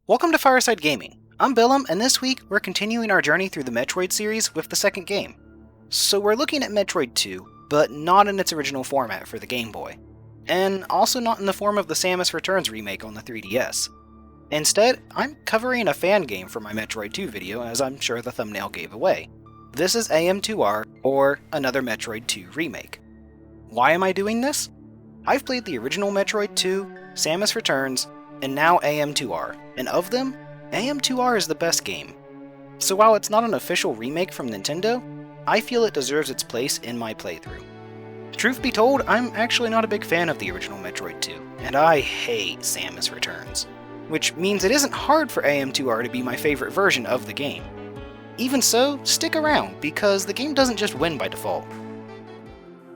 Welcome to Fireside Gaming. I'm Billum, and this week we're continuing our journey through the Metroid series with the second game. So we're looking at Metroid II, but not in its original format for the Game Boy, and also not in the form of the Samus Returns remake on the 3DS. Instead, I'm covering a fan game for my Metroid II video, as I'm sure the thumbnail gave away. This is AM2R, or another Metroid II remake. Why am I doing this? I've played the original Metroid II, Samus Returns, and now AM2R, and of them, AM2R is the best game. So while it's not an official remake from Nintendo, I feel it deserves its place in my playthrough. Truth be told, I'm actually not a big fan of the original Metroid 2, and I hate Samus Returns, which means it isn't hard for AM2R to be my favorite version of the game. Even so, stick around, because the game doesn't just win by default.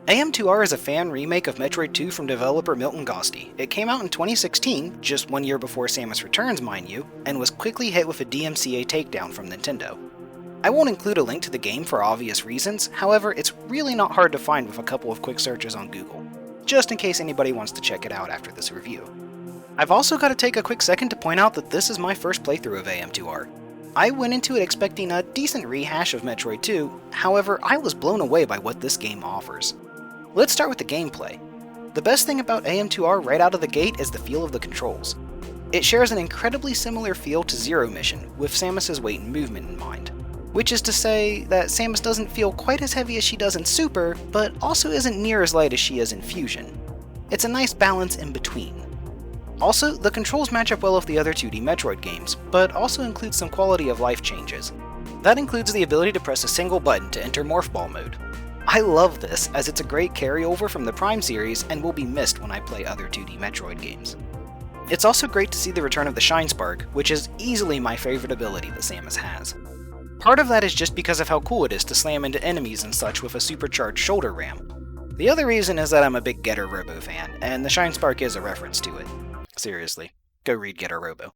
AM2R is a fan remake of Metroid 2 from developer Milton Gosti. It came out in 2016, just 1 year before Samus Returns, mind you, and was quickly hit with a DMCA takedown from Nintendo. I won't include a link to the game for obvious reasons, however, it's really not hard to find with a couple of quick searches on Google, just in case anybody wants to check it out after this review. I've also got to take a quick second to point out that this is my first playthrough of AM2R. I went into it expecting a decent rehash of Metroid 2, however, I was blown away by what this game offers. Let's start with the gameplay. The best thing about AM2R right out of the gate is the feel of the controls. It shares an incredibly similar feel to Zero Mission, with Samus's weight and movement in mind. Which is to say that Samus doesn't feel quite as heavy as she does in Super, but also isn't near as light as she is in Fusion. It's a nice balance in between. Also, the controls match up well with the other 2D Metroid games, but also include some quality of life changes. That includes the ability to press a single button to enter Morph Ball mode. I love this, as it's a great carryover from the Prime series and will be missed when I play other 2D Metroid games. It's also great to see the return of the Shine Spark, which is easily my favorite ability that Samus has. Part of that is just because of how cool it is to slam into enemies and such with a supercharged shoulder ram. The other reason is that I'm a big Getter Robo fan, and the Shine Spark is a reference to it. Seriously, go read Getter Robo.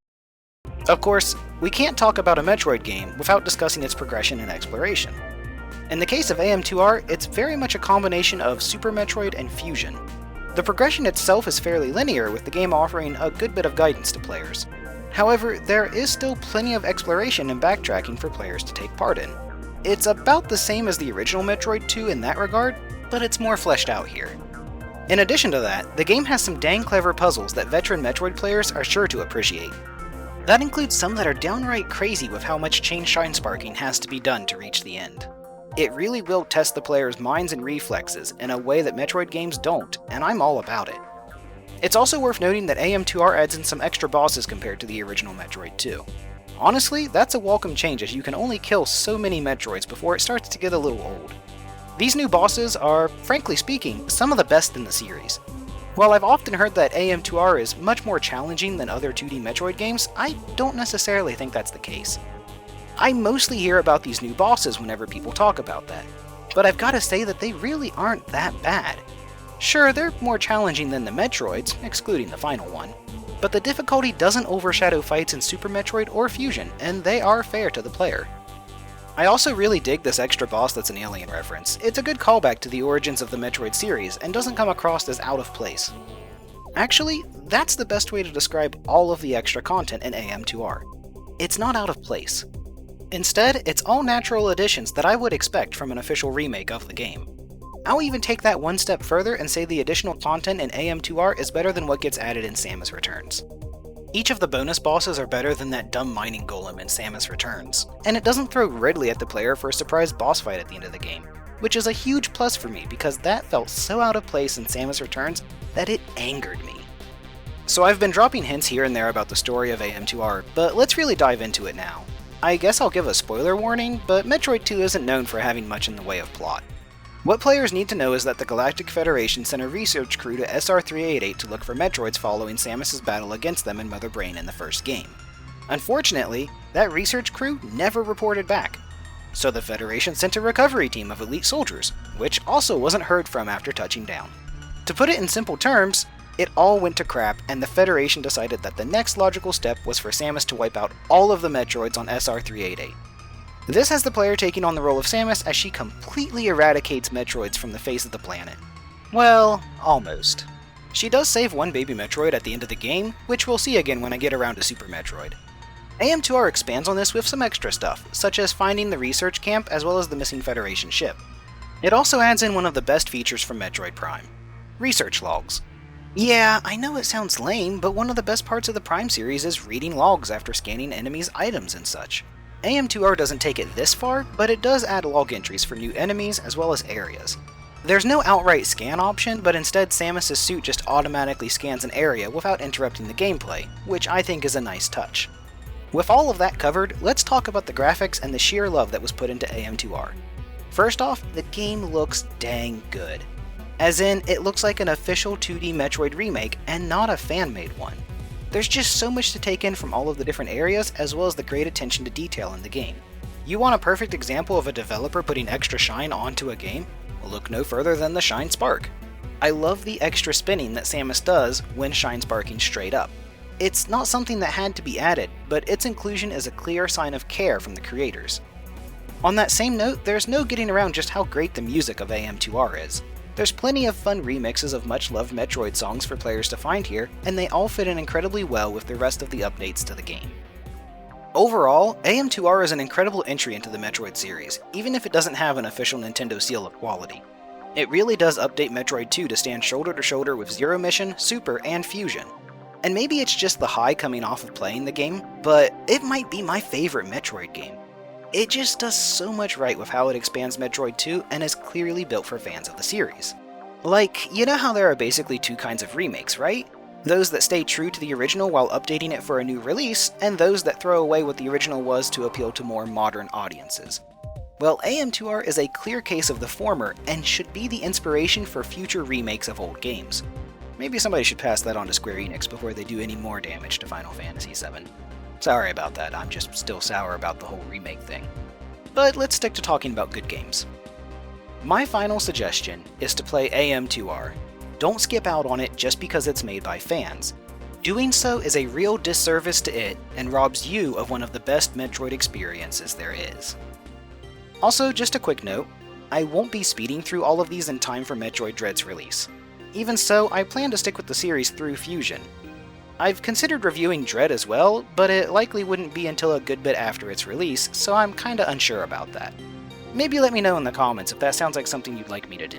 Of course, we can't talk about a Metroid game without discussing its progression and exploration. In the case of AM2R, it's very much a combination of Super Metroid and Fusion. The progression itself is fairly linear, with the game offering a good bit of guidance to players. However, there is still plenty of exploration and backtracking for players to take part in. It's about the same as the original Metroid 2 in that regard, but it's more fleshed out here. In addition to that, the game has some dang clever puzzles that veteran Metroid players are sure to appreciate. That includes some that are downright crazy with how much chain shine sparking has to be done to reach the end. It really will test the player's minds and reflexes in a way that Metroid games don't, and I'm all about it. It's also worth noting that AM2R adds in some extra bosses compared to the original Metroid 2. Honestly, that's a welcome change, as you can only kill so many Metroids before it starts to get a little old. These new bosses are, frankly speaking, some of the best in the series. While I've often heard that AM2R is much more challenging than other 2D Metroid games, I don't necessarily think that's the case. I mostly hear about these new bosses whenever people talk about that, but I've got to say that they really aren't that bad. Sure, they're more challenging than the Metroids, excluding the final one, but the difficulty doesn't overshadow fights in Super Metroid or Fusion, and they are fair to the player. I also really dig this extra boss that's an alien reference. It's a good callback to the origins of the Metroid series, and doesn't come across as out of place. Actually, that's the best way to describe all of the extra content in AM2R. It's not out of place. Instead, it's all natural additions that I would expect from an official remake of the game. I'll even take that one step further and say the additional content in AM2R is better than what gets added in Samus Returns. Each of the bonus bosses are better than that dumb mining golem in Samus Returns, and it doesn't throw Ridley at the player for a surprise boss fight at the end of the game, which is a huge plus for me because that felt so out of place in Samus Returns that it angered me. So I've been dropping hints here and there about the story of AM2R, but let's really dive into it now. I guess I'll give a spoiler warning, but Metroid 2 isn't known for having much in the way of plot. What players need to know is that the Galactic Federation sent a research crew to SR-388 to look for Metroids following Samus' battle against them in Mother Brain in the first game. Unfortunately, that research crew never reported back, so the Federation sent a recovery team of elite soldiers, which also wasn't heard from after touching down. To put it in simple terms, it all went to crap, and the Federation decided that the next logical step was for Samus to wipe out all of the Metroids on SR-388. This has the player taking on the role of Samus as she completely eradicates Metroids from the face of the planet. Well, almost. She does save one baby Metroid at the end of the game, which we'll see again when I get around to Super Metroid. AM2R expands on this with some extra stuff, such as finding the research camp as well as the missing Federation ship. It also adds in one of the best features from Metroid Prime: research logs. Yeah, I know it sounds lame, but one of the best parts of the Prime series is reading logs after scanning enemies' items and such. AM2R doesn't take it this far, but it does add log entries for new enemies as well as areas. There's no outright scan option, but instead Samus' suit just automatically scans an area without interrupting the gameplay, which I think is a nice touch. With all of that covered, let's talk about the graphics and the sheer love that was put into AM2R. First off, the game looks dang good. As in, it looks like an official 2D Metroid remake and not a fan-made one. There's just so much to take in from all of the different areas, as well as the great attention to detail in the game. You want a perfect example of a developer putting extra shine onto a game? Well, look no further than the Shine Spark. I love the extra spinning that Samus does when shine sparking straight up. It's not something that had to be added, but its inclusion is a clear sign of care from the creators. On that same note, there's no getting around just how great the music of AM2R is. There's plenty of fun remixes of much-loved Metroid songs for players to find here, and they all fit in incredibly well with the rest of the updates to the game. Overall, AM2R is an incredible entry into the Metroid series, even if it doesn't have an official Nintendo seal of quality. It really does update Metroid II to stand shoulder to shoulder with Zero Mission, Super, and Fusion. And maybe it's just the high coming off of playing the game, but it might be my favorite Metroid game. It just does so much right with how it expands Metroid 2 and is clearly built for fans of the series. Like, you know how there are basically two kinds of remakes, right? Those that stay true to the original while updating it for a new release, and those that throw away what the original was to appeal to more modern audiences. Well, AM2R is a clear case of the former, and should be the inspiration for future remakes of old games. Maybe somebody should pass that on to Square Enix before they do any more damage to Final Fantasy VII. Sorry about that, I'm just still sour about the whole remake thing. But let's stick to talking about good games. My final suggestion is to play AM2R. Don't skip out on it just because it's made by fans. Doing so is a real disservice to it and robs you of one of the best Metroid experiences there is. Also, just a quick note, I won't be speeding through all of these in time for Metroid Dread's release. Even so, I plan to stick with the series through Fusion. I've considered reviewing Dread as well, but it likely wouldn't be until a good bit after its release, so I'm kinda unsure about that. Maybe let me know in the comments if that sounds like something you'd like me to do.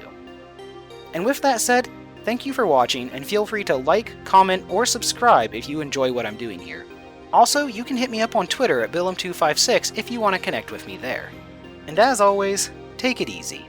And with that said, thank you for watching, and feel free to like, comment, or subscribe if you enjoy what I'm doing here. Also, you can hit me up on Twitter at Billum256 if you want to connect with me there. And as always, take it easy.